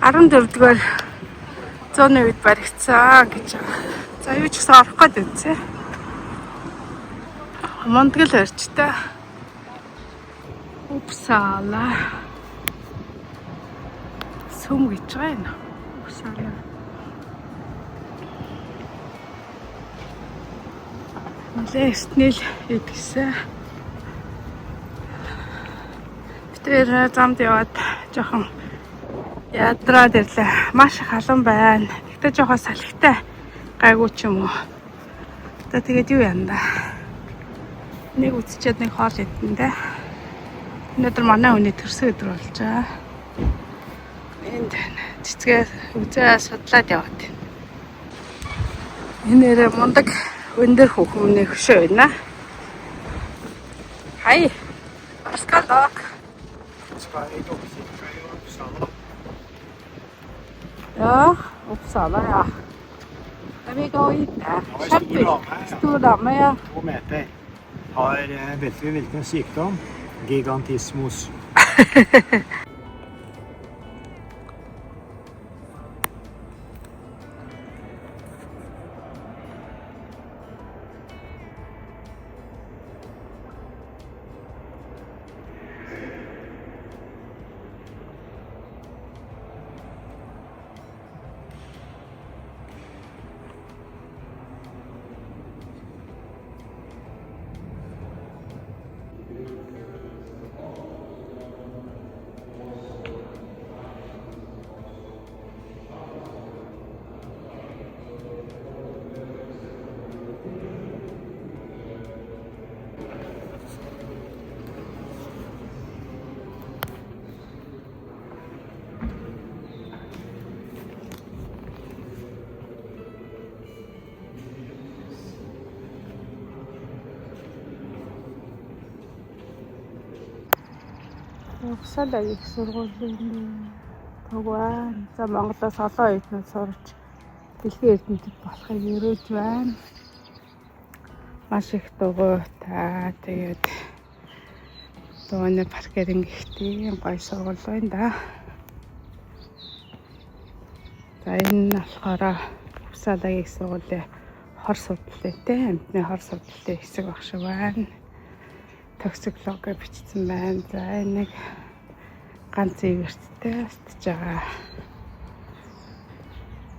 14-р зууны үед баригдсан гэж байна. За юу ч гэсэн орох гээд үзье. Мондгол орчтой. Uppsala. Сүм гэж байна. Uppsala. Лэснэл идсэн. Тэр замд яваад жоохон ядраад ирлээ. Маш их халуун байна. Тэгтээ жоохон салхитай гайгүй ч юм уу. Одоо тэгээд юу яана да. Нэг үтчихэд нэг хоол идэндээ. Өнөөдөр манай хүний төрсөн өдөр болж байгаа. Энд цэцгээ үзээ судлаад яваад байна. Энэ нэрээ мундаг өндөр хөхөмний хөшөө байна. Хай. Аскалок. Ja, Uppsala, ja. Vi går hit der. Kjempestor dame, ja. 2 meter. Vet vi hvilken sykdom? Gigantismus. Uppsala их сургуулийн тогваа. За Монголоос олон оюутнууд сурч дэлхийн эрдэмтэд болохыг өрөөж байна. Маш их дугуйтай. Тэгээд дууны паркеринг ихтэй гоё сургууль байна да. За энэ нь болохоор Uppsala их сургуулийн хор судлалтай, амьтны хор судлалтай хэсэг баг шиг байна. Токсикологи бичсэн байна. За нэг ганц ивэрттэй стэж байгаа.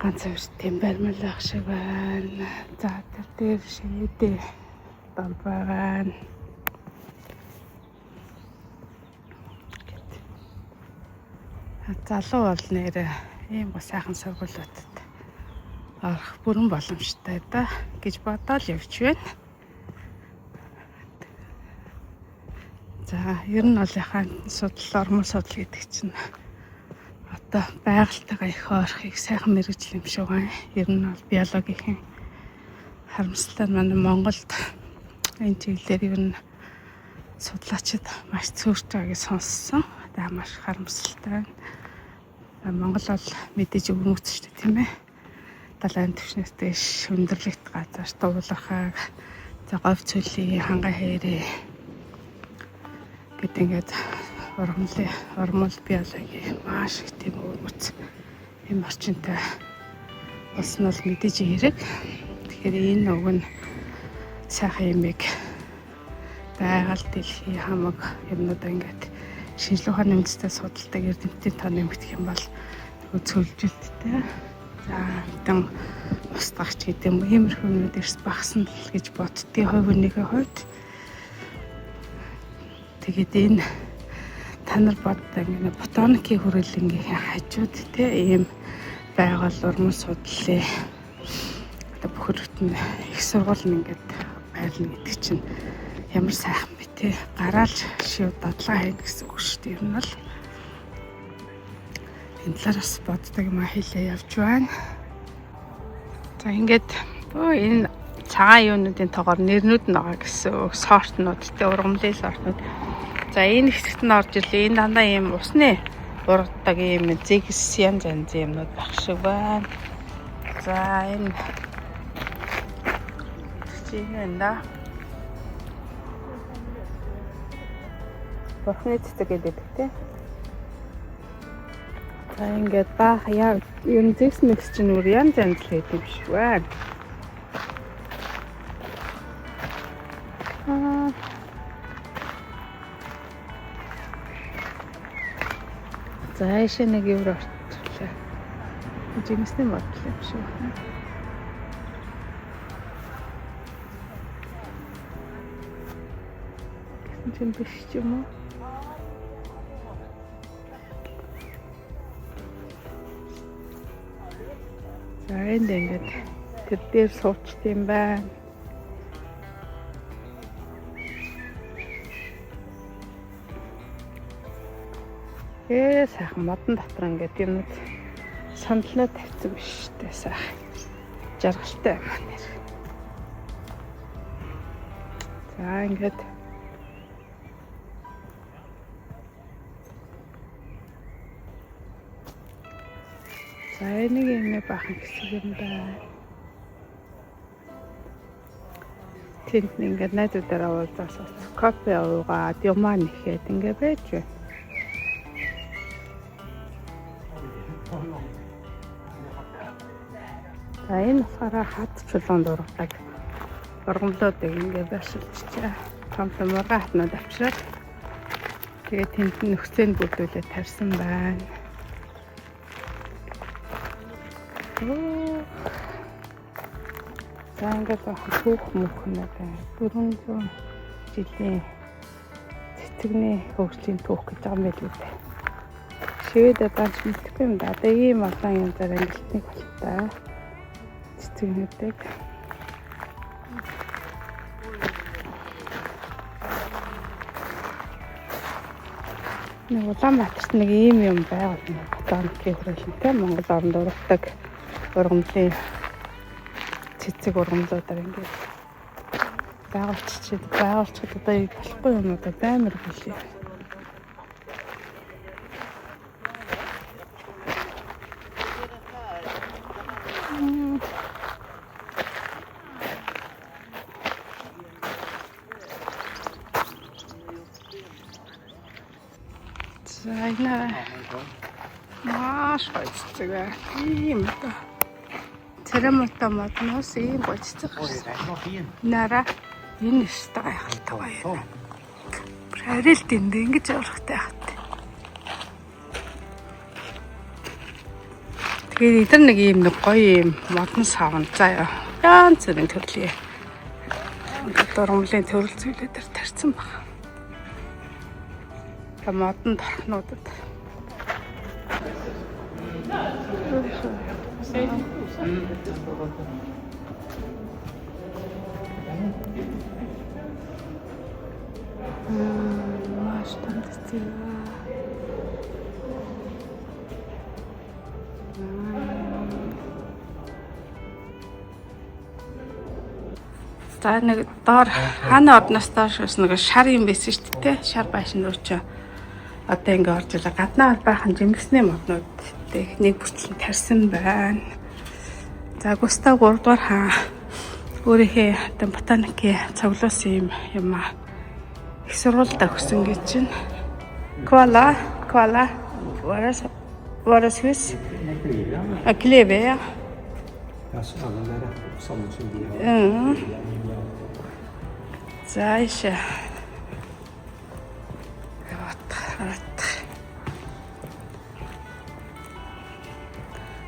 Ганц ивэрттэй баримл ах шиг байна. За тэр дээр шийдээ байна. Залуу бол нэрээ ийм го сайхан сургуулиудад орох бүрэн боломжтой да гэж бодоод явж байна. За ер нь бол яхаа судлал ормол судлал гэдэг чинь одоо байгальтайгаа их ойрхыг сайхан мэргэжил юм шиг байна. Ер нь бол биологийн харамсалтай манай Монголд энэ чиглэлээр ер нь судлаачид маш цөөрч байгааг сонссон. Тэгээ маш харамсалтай байна. Монгол бол мэдээж өвөрмөц шүү дээ тийм ээ. Далайн түвшнээс дэш өндөрлөгт газар дуулахаг за говь цөлийн хангай хэрэг гэдэг ингээд ормол биологи маш их тийм өвөрмөц юм орчинтай болсон бол мэдээж хэрэг. Тэгэхээр энэ уг нь сайхан юмыг байгаль дэлхийн хамаг юмнуудаа ингээд шинжлэх ухааны үндэстэй судалдаг эрдэмтдийн тоо нэмэгдэх юм бол нөгөө цөлжилттэй. За хэдэн устгагч гэдэг юм иймэрхүү юмуд эрс багасна л гэж боддгийн хувь хүнийхээ хувьд. Тэгээд энэ та нар боддог ингээд ботаникийн хүрээлэнгийн хажууд тийм ийм байгаль урмын судлалын одоо бүхэрдэн их сургууль нь ингээд байрлна гэдэг чинь ямар сайхан бэ те гараалж шив дадлага хийнэ гэсэн үг шүү дээ. Ер нь бол энэ талаас боддог юм хэлээ явж байна. За ингээд энэ цагаан юунуудын тоогоор нэрнүүд нь байгаа гэсэн үг. Сортнууд те ургамлын сортнууд. За энэ хэсэгт нь орж ирлээ. Энэ дандаа ийм усны ургадаг ийм зэгс янз янзын юмнууд байх шиг байна. За энэ чигэнда Бурхны цэцэг гэдэг те. За ингээд баах яа юм зэгс микс чинь өөр янз янз л хийдэг биш үү? За яшаа нэг евро орчлаа. Жимсний бодлоо юм шиг байна. Гэсэн биш ч юм уу? За энд ингээд тэр дээр суучт юм байна. Сайхан модон дотор ингээд юмуд сандлаа тавьсан биш үү сайхан. Жаргалтай юм нэр. За ингээд за энийг энэ бахан хэсэг юм байна. Тэнд ингээд найзуудаараа уулзаас кофе уугаад юмаа нэхэд ингээд байж байна. За энэ болохоор хад чулуунд ургадаг ургамлуудыг ингээд байшилчаа. Том мурга хатнууд авчираад тэгээд тэнд нөхцөнд бүрдүүлээд тарьсан байна. За ингээд түүх мөхнүүд 400 жилийн цэцэгний хөгжлийн түүх гэж байгаа юм байл үү. Шивэдэ банч мэдхгүй юм да. Одоо ийм олон янзаар ангилтныг болтой. Цэцэгнүүдийг. Нэг Улаанбаатарт нэг ийм юм байгаад байна. Ботаникийн хүрээлэнтэй Монгол орнд ургадаг ургамлын цэцэг ургамлуудаар ингээд байгуулчид одоо ийм болохгүй юмудаа баймар билээ. За энэ маш гоё юм да. Церемонтой модноос ийм гоццох. Нара энэ өстэй гайхалтай байна. Арил дэнд ингэж урахтай хат. Тэгээд эдгээр нэг ийм нэг гоё юм модон савн заяа. Янз бүрийн төрлийн ургамлын төрөл зүйлүүд төр тарьсан байна. Модон торхнуудад. Маш томцтой. За нэг доор хаана орноос доош нэг шар юм байсан шүү дээ. Шар байшин руу одоо ингэ орж илаа гаднаа байхан жимгсний моднууд техник бүтлэн тарьсан байна. За Густав 3 дугаар хаан өөрийнхөө одоо ботаникийн цуглуулсан юм аа. Их сургуультай өгсөн гэж чинь. Koala. What is this? A kleve. За ише.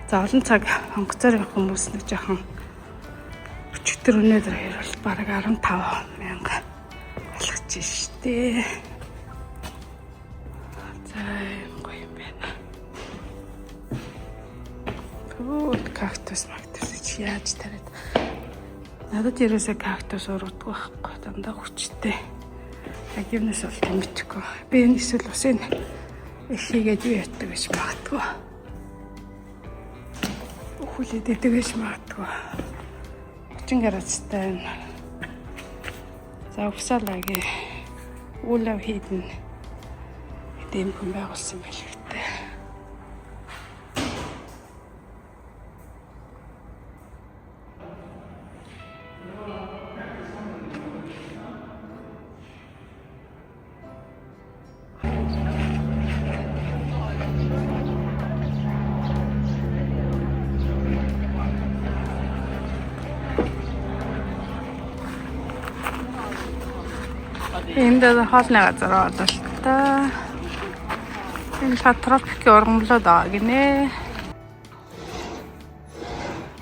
За олон цаг онгоцоор явах хүмүүс нэг жоохон өчигдөр өнөөдөр хэрвэл бараг 15,000 алхаж штэ. За гоё юм байна. Кактус чи яаж тариад. Надад ерөөсөө кактус ургадаг байхгүй дандаа хүчтэй. Яг юмнаас бол тэмчихгүй. Би энэ эсвэл усын ихийгээд юу ятдаг гэж магадгүй. Хүлээд идэг гэж магадгүй. 30 градустай. За угсаалаги уулав хийдэн эдэм хүн байгуулсан байлгтэй. Энд хоолны газар болол та. Энэ тропикийн ургамлууд байгаа гинэ.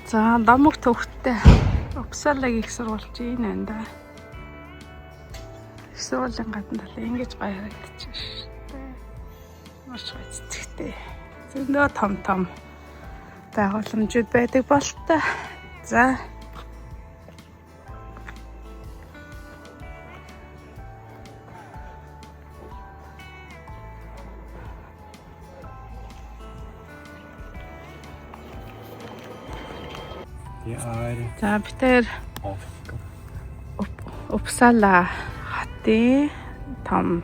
За дамаг төвхттэй Uppsala-гийн их сургууль чинь энэ да. Их сургуулийн гадна талаа ингэж гоё харагдчих шүү дээ. Маш гоё цэцэгтэй. Зөндөө том байгууламжууд байдаг болтой. За За битэр Uppsala хотын том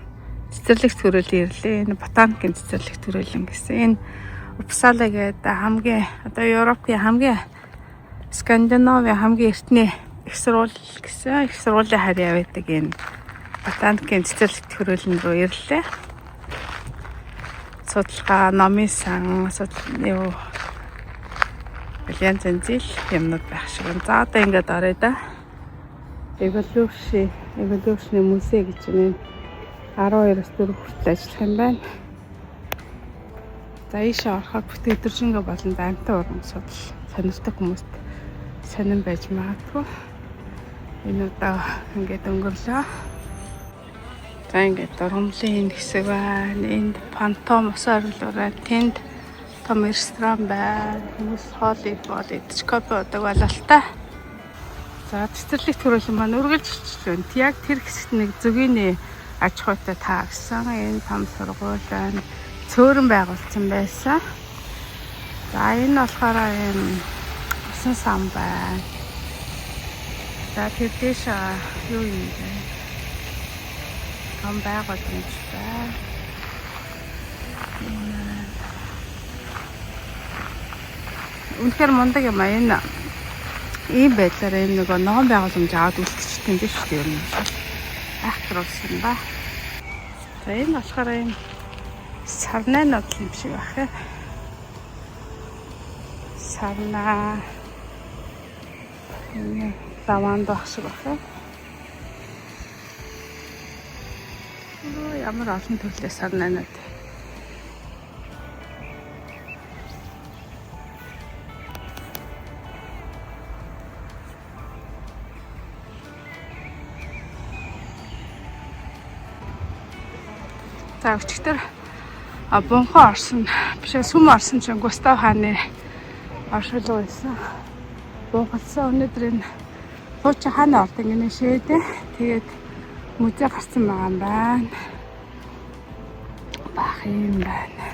цэцэрлэгт төрөл ирлээ. Энэ ботаникийн цэцэрлэгт төрөлн гэсэн. Энэ Uppsala гэдэг хамгийн одоо Европын хамгийн Скандинавын хамгийн эртний их сургууль гэсэн. Их сургуулийн харьяа байдаг энэ ботаникийн цэцэрлэгт төрөлн рүү ирлээ. Судалгаа, номын сан, янз янзэл юмнууд байх шиг байна. За одоо ингээд орё да. Evolution музей гэж юм. 12-аас 4 хүртэл ажиллах юм байна. За ийшээ ороход бүт өдөржингөө болон амьтан уран судал сонирхдаг хүмүүст сонирн байж магадгүй. Энэ удаа ингээд өнгөрлөө. За ингээд ургамлын хэсэг байна. Энд пантом ус орлуулаа. Тэнд том ресторан байна. Хүмүүс хоол идэж кофе уудаг бололтой. За цэцэрлэгт төрөлн маань үргэлж хичээлэн. Яг тэр хэсэгт нэг зөвгийн аж ахуйтай таагсан. Энэ том сургууль байна. Цөөрөн байгуулсан байсан. За энэ болохоор энэ усан сан байна. За тэр дэш юу юм бэ? Том байгууламж байна. Үнэхээр мундаг юм аа энэ. Ийм байдлаар энэ нөгөө ногоон байгууламж аваад үлдчихсэн юм биш үү юм. Айхтруулсан ба. За энэ болохоор энэ сарнанууд юм шиг байна. Сарна. Энэ лаванд байх шиг байна. Ямар олон төрлийн сарнанууд. За өчигдөр бунхан орсон биш сүм орсон чинь Густав хааны оршуулга байсан. Бунхалсан өнөөдөр энэ хуучин хааны орд ингэ шээдэ. Тэгээд музей гарсан байгаа юм байна. Бах юм байна.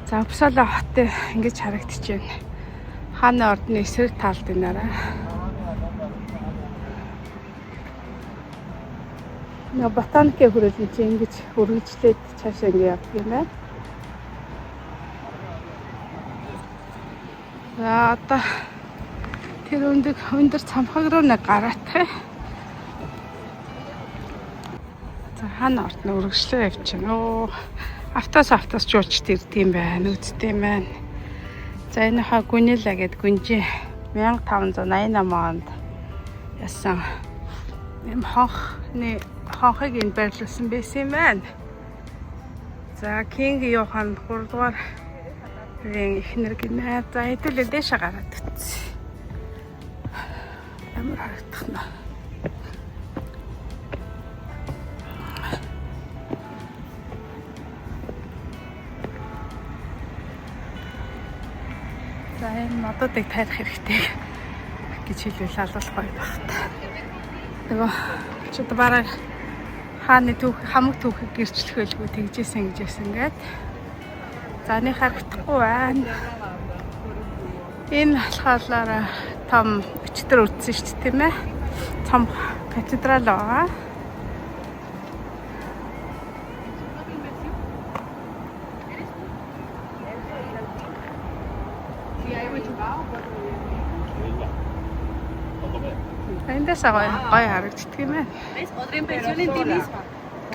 За Uppsala хоттой ингэж харагдаж байна. Хааны ордны эсрэг талд энараа. Нөө ботаникийн хөрөлн чинь ингэж үргэлжлээд цаашаа ингэ явах юм байна. За одоо тэр өндөр цамхаг руу нэг гараах. За хаана орд нь үргэлжлээ явчихна. Автос жуулчд ирдэм байна. Үздэм байна. За энэ хаа Гүнэлэ гэдэг гүнжи 1588 онд ясан юм хонхны хонхыг энд байрлуулсан байсан юм байна. За Кинг Йохан 3 дугаар эхнэр гинэ. За хэдүүлээ дэше гараад үтсэн. Ямар харагдах нь. За энэ модуудыг тарих хэрэгтэй гэж хэлвэл алуулах гоё багт. Тэгээ ч одоо бараг хааны хамаг түүхийг гэрчлэх байлгүй тэгжсэн ингээд. За нэг харагдахгүй байна. Энэ болохоор том өчтөр үтсэн шүү дээ тийм ээ. Том катедрал байгаа. Эндээс гоё харагддаг юм байна.